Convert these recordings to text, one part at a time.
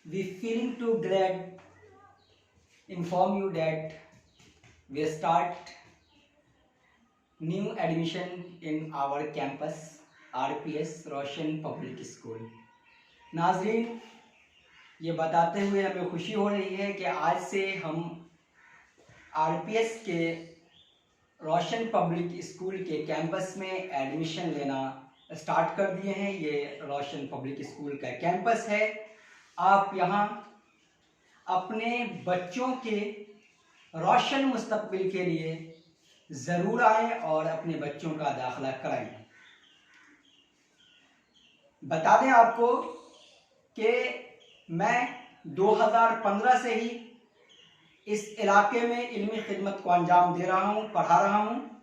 We feeling too glad inform you that we start new admission in our campus RPS Roshan public school. नाजरीन, ये बताते हुए हमें खुशी हो रही है कि आज से हम RPS के रोशन पब्लिक स्कूल के कैंपस में एडमिशन लेना स्टार्ट कर दिए हैं। ये रोशन पब्लिक स्कूल का कैंपस है। आप यहाँ अपने बच्चों के रोशन मुस्तकबिल के लिए ज़रूर आएँ और अपने बच्चों का दाखिला कराएं। बता दें आपको कि मैं 2015 से ही इस इलाके में इल्मी खिदमत को अंजाम दे रहा हूँ, पढ़ा रहा हूँ,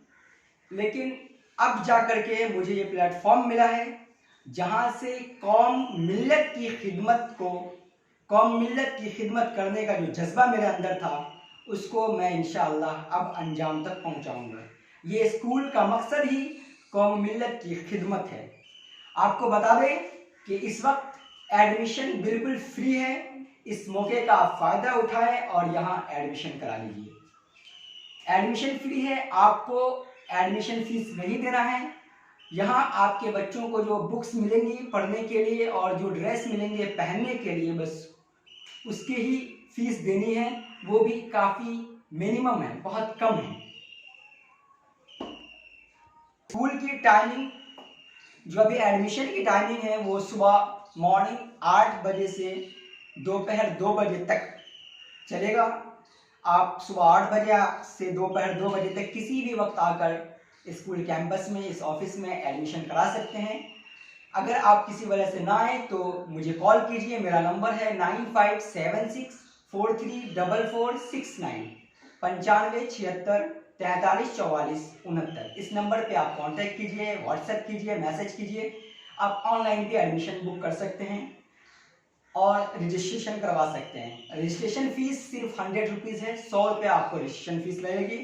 लेकिन अब जाकर के मुझे ये प्लेटफॉर्म मिला है जहाँ से कौम मिल्लत की खिदमत करने का जो जज्बा मेरे अंदर था उसको मैं इंशाअल्लाह अब अंजाम तक पहुँचाऊँगा। ये स्कूल का मकसद ही कौम मिल्लत की खिदमत है। आपको बता दें कि इस वक्त एडमिशन बिल्कुल फ्री है। इस मौके का आप फ़ायदा उठाएं और यहाँ एडमिशन करा लीजिए। एडमिशन फ्री है, आपको एडमिशन फीस नहीं देना है। यहाँ आपके बच्चों को जो बुक्स मिलेंगी पढ़ने के लिए और जो ड्रेस मिलेंगे पहनने के लिए, बस उसकी ही फीस देनी है। वो भी काफ़ी मिनिमम है, बहुत कम है। स्कूल की टाइमिंग, जो अभी एडमिशन की टाइमिंग है, वो सुबह मॉर्निंग 8 बजे से दोपहर 2 बजे तक चलेगा। आप सुबह 8 बजे से दोपहर 2 बजे तक किसी भी वक्त आकर स्कूल कैंपस में, इस ऑफिस में एडमिशन करा सकते हैं। अगर आप किसी वजह से ना आए तो मुझे कॉल कीजिए। मेरा नंबर है 9576434469 9576434469। इस नंबर पे आप कांटेक्ट कीजिए, व्हाट्सएप कीजिए, मैसेज कीजिए। आप ऑनलाइन भी एडमिशन बुक कर सकते हैं और रजिस्ट्रेशन करवा सकते हैं। रजिस्ट्रेशन फीस सिर्फ 100 रुपीज़ है। 100 रुपये आपको रजिस्ट्रेशन फीस लगेगी।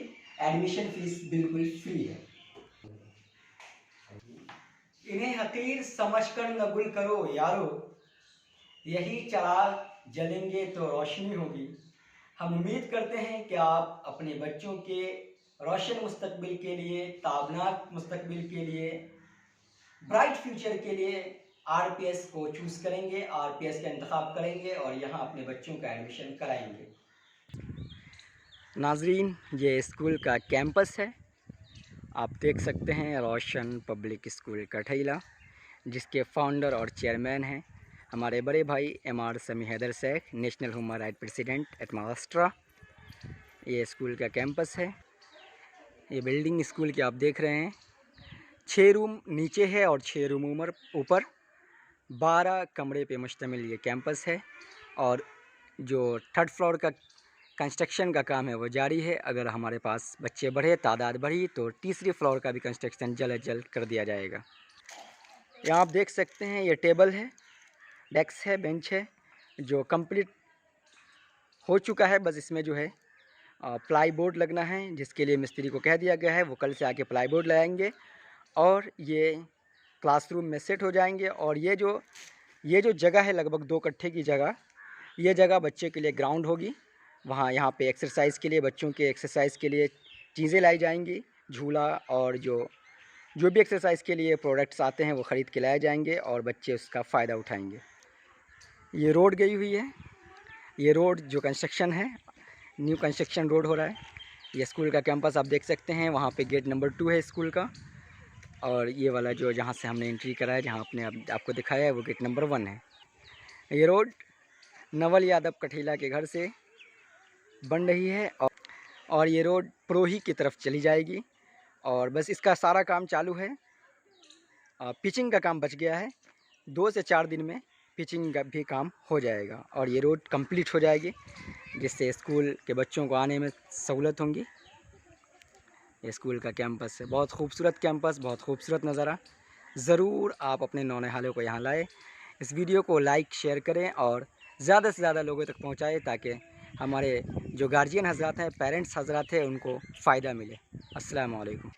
एडमिशन फीस बिल्कुल फ्री है। इन्हें हकीर समझकर न गुल करो यारो, यही चिराग जलेंगे तो रोशनी होगी। हम उम्मीद करते हैं कि आप अपने बच्चों के रोशन मुस्तकबिल के लिए, ताबनाक मुस्तकबिल के लिए, ब्राइट फ्यूचर के लिए RPS को चूज़ करेंगे, RPS का इंतखाब करेंगे और यहाँ अपने बच्चों का एडमिशन कराएंगे। नाजरीन, ये स्कूल का कैंपस है। आप देख सकते हैं रोशन पब्लिक स्कूल कठैला, जिसके फाउंडर और चेयरमैन हैं हमारे बड़े भाई MR Sami Haider Shaikh, national human right president at Maharashtra. ये स्कूल का कैंपस है। ये बिल्डिंग स्कूल की आप देख रहे हैं। 6 रूम नीचे है और 6 रूम ऊपर 12 कमरे पे मुश्तमिल ये कैंपस है। और जो 3rd फ्लोर का कंस्ट्रक्शन का काम है वो जारी है। अगर हमारे पास बच्चे बढ़े, तादाद बढ़ी, तो 3री फ्लोर का भी कंस्ट्रक्शन जल्द अज जल्द कर दिया जाएगा। यहाँ आप देख सकते हैं ये टेबल है, डेस्क है, बेंच है, जो कंप्लीट हो चुका है। बस इसमें जो है प्लाई बोर्ड लगना है, जिसके लिए मिस्त्री को कह दिया गया है। वो कल से आके प्लाई बोर्ड लगाएंगे और ये क्लासरूम में सेट हो जाएंगे। और ये जो जगह है, लगभग 2 कट्ठे की जगह, ये जगह बच्चे के लिए ग्राउंड होगी। यहाँ पे एक्सरसाइज के लिए, बच्चों के एक्सरसाइज के लिए चीज़ें लाई जाएंगी। झूला और जो भी एक्सरसाइज के लिए प्रोडक्ट्स आते हैं वो ख़रीद के लाए जाएंगे और बच्चे उसका फ़ायदा उठाएंगे। ये रोड गई हुई है। ये रोड जो कंस्ट्रक्शन है, न्यू कंस्ट्रक्शन रोड हो रहा है। ये स्कूल का कैंपस आप देख सकते हैं। वहाँ पे गेट नंबर 2 है स्कूल का, और ये वाला जो जहाँ से हमने एंट्री करा है, जहाँ आपको दिखाया है, वो गेट नंबर 1 है। ये रोड नवल यादव कठैला के घर से बन रही है और ये रोड प्रोही की तरफ चली जाएगी। और बस इसका सारा काम चालू है। पिचिंग का काम बच गया है। 2 से 4 दिन में पिचिंग का भी काम हो जाएगा और ये रोड कंप्लीट हो जाएगी, जिससे स्कूल के बच्चों को आने में सहूलत होंगी। ये स्कूल का कैंपस है, बहुत खूबसूरत कैंपस, बहुत खूबसूरत नज़ारा। ज़रूर आप अपने नौनिहालों को यहाँ लाएँ। इस वीडियो को लाइक शेयर करें और ज़्यादा से ज़्यादा लोगों तक पहुँचाएँ, ताकि हमारे जो गार्जियन हज़रात हैं, पेरेंट्स हज़रात हैं, उनको फ़ायदा मिले। अस्सलामु अलैकुम।